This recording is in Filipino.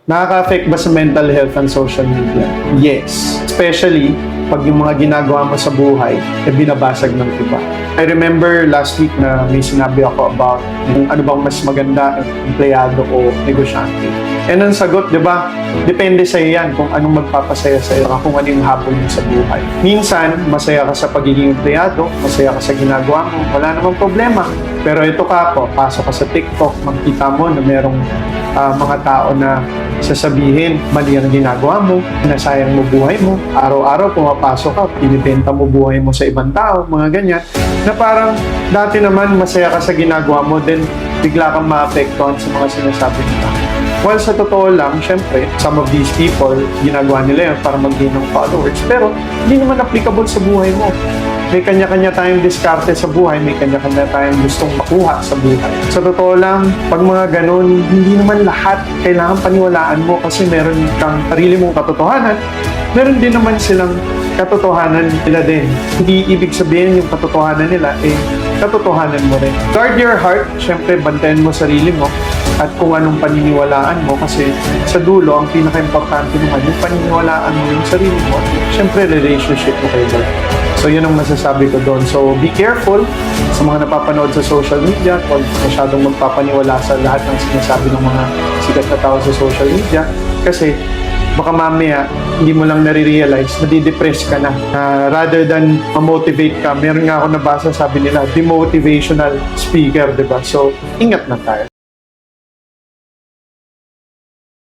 Nakaka-affect ba sa mental health ang social media? Yes. Especially pag yung mga ginagawa mo sa buhay ay binabasag ng iba. I remember last week na may sinabi ako about kung ano bang mas maganda, empleyado o negosyante. And ang sagot, di ba? Depende sa yan kung anong magpapasaya sa iyo, kung ano yung hapon mo sa buhay. Minsan, masaya ka sa pagiging empleyado, masaya ka sa ginagawa mo, wala namang problema. Pero ito ka po, pasok ka sa TikTok, makikita mo na merong mga tao na sasabihin, mali ang ginagawa mo, nasayang mo buhay mo, araw-araw pumapasok ka, pinibenta mo buhay mo sa ibang tao, mga ganyan, na parang dati naman masaya ka sa ginagawa mo, then bigla kang maapektuhan sa mga sinasabi nila. Well, sa totoo lang, syempre, some of these people, ginagawa nila yan para mag-gain ng followers, pero hindi naman applicable sa buhay mo. May kanya-kanya tayong diskarte sa buhay, may kanya-kanya tayong gustong makuha sa buhay. Sa totoo lang, pag mga ganun, hindi naman lahat kailangan paniwalaan mo kasi meron kang sarili mong katotohanan, meron din naman silang katotohanan nila din. Hindi ibig sabihin yung katotohanan nila, katotohanan mo rin. Guard your heart, syempre bantayan mo sarili mo at kung anong paniniwalaan mo kasi sa dulo, ang pinaka-importante naman yung paniniwalaan mo yung sarili mo, syempre relationship mo kay God. So yun ang masasabi ko doon. So be careful sa mga napapanood sa social media, huwag masyadong magpapaniwala sa lahat ng sinasabi ng mga sikat na tao sa social media kasi baka mamaya hindi mo lang nare-realize, nadidepress ka na. Rather than ma-motivate ka, meron nga ako nabasa, sabi nila, demotivational speaker, diba? So ingat na tayo.